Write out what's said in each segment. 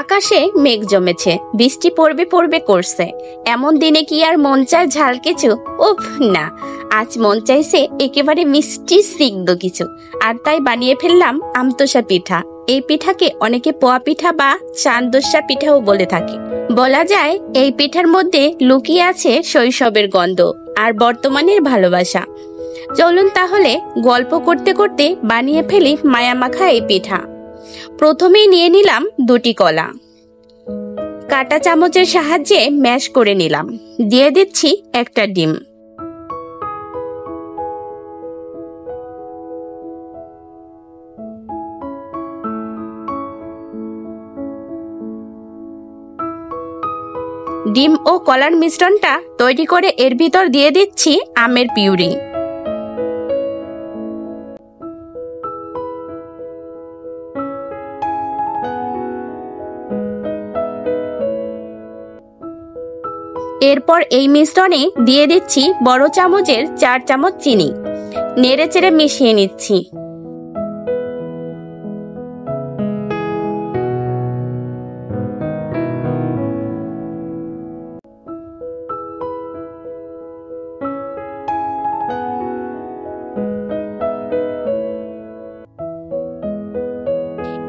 আকাশে মেঘ জমেছে, বৃষ্টি পড়বে পড়বে করছে। এমন দিনে কি আর মন চায় ঝাল কিছু? উফ না, আজ মন চাইছে একেবারে মিষ্টি স্নিগ্ধ কিছু। আর তাই বানিয়ে ফেললাম আমতোষা পিঠা। এই পিঠাকে অনেকে পোয়া পিঠা বা চান্দোসা পিঠাও বলে থাকে। বলা যায় এই পিঠার মধ্যে লুকিয়ে আছে শৈশবের গন্ধ আর বর্তমানের ভালোবাসা। চলুন তাহলে গল্প করতে করতে বানিয়ে ফেলি মায়ামাখা এই পিঠা। প্রথমেই নিয়ে নিলাম দুটি কলা, কাঁটা চামচের সাহায্যে ম্যাশ করে নিলাম। দিয়ে দিচ্ছি একটা ডিম। ডিম ও কলার মিশ্রণটা তৈরি করে এর ভিতর দিয়ে দিচ্ছি আমের পিউরি। এরপর এই মিশ্রণে দিয়ে দিচ্ছি বড় চামচের 4 চামচ চিনি। নেড়ে চেড়ে মিশিয়ে নিচ্ছি।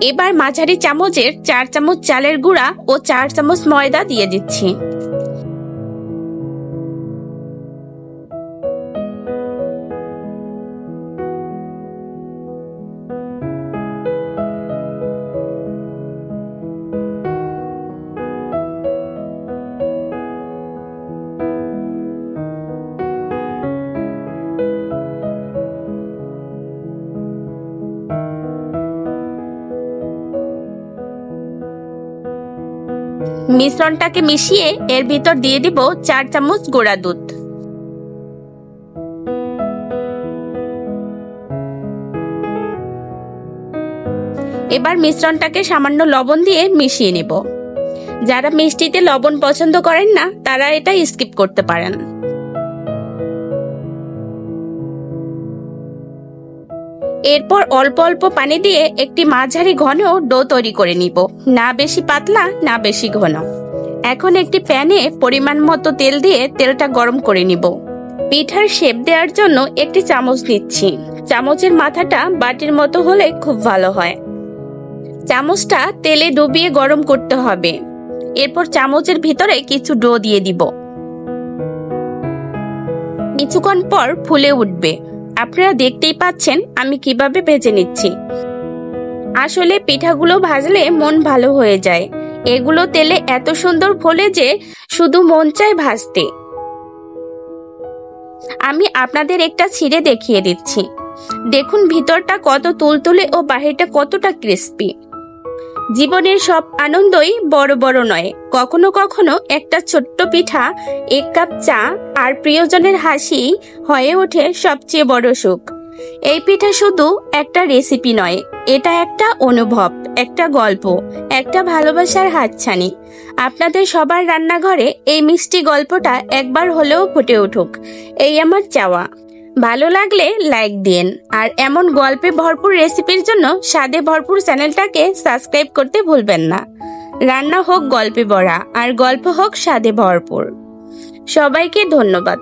এবার মাঝারি চামচের 4 চামচ চালের গুঁড়া ও 4 চামচ ময়দা দিয়ে দিচ্ছি। মিশ্রণটাকে মিশিয়ে এর ভিতর দিয়ে দিব 4 চামচ গুঁড়া দুধ। এবার মিশ্রণটাকে সামান্য লবণ দিয়ে মিশিয়ে নেব। যারা মিষ্টিতে লবণ পছন্দ করেন না তারা এটা স্কিপ করতে পারেন। এরপর অল্প অল্প পানি দিয়ে একটি মাঝারি ঘন ডো তৈরি করে নিব, না বেশি পাতলা না বেশি ঘন। এখন একটি প্যানে পরিমাণ মতো তেল দিয়ে তেলটা গরম করে নিব। পিঠার শেপ দেওয়ার জন্য একটি চামচ নিচ্ছি। চামচের মাথাটা বাটির মতো হলে খুব ভালো হয়। চামচটা তেলে ডুবিয়ে গরম করতে হবে। এরপর চামচের ভিতরে কিছু ডো দিয়ে দিব। কিছুক্ষণ পর ফুলে উঠবে। আপনারা দেখতেই পাচ্ছেন আমি কিভাবে ভেজে নিচ্ছি। আসলে পিঠাগুলো ভাজলে মন ভালো হয়ে যায়। এগুলো তেলে এত সুন্দর ফোলে যে শুধু মন চায় ভাজতে। আমি আপনাদের একটা ছিঁড়ে দেখিয়ে দিচ্ছি। দেখুন ভিতরটা কত তুলতুলে ও বাহিরটা কতটা ক্রিস্পি। জীবনের সব আনন্দই বড় বড় নয়, কখনো কখনো একটা ছোট্ট পিঠা, 1 কাপ চা আর প্রিয়জনের হাসি হয়ে ওঠে সবচেয়ে বড় সুখ। এই পিঠা শুধু একটা রেসিপি নয়, এটা একটা অনুভব, একটা গল্প, একটা ভালোবাসার হাতছানি। আপনাদের সবার রান্নাঘরে এই মিষ্টি গল্পটা একবার হলেও ফুটে উঠুক, এই আমার চাওয়া। ভালো লাগলে লাইক দিন, আর এমন গল্পে ভরপুর রেসিপির জন্য স্বাদে ভরপুর চ্যানেলটাকে সাবস্ক্রাইব করতে ভুলবেন না। রান্না হোক গল্পে ভরা, আর গল্প হোক স্বাদে ভরপুর। সবাইকে ধন্যবাদ।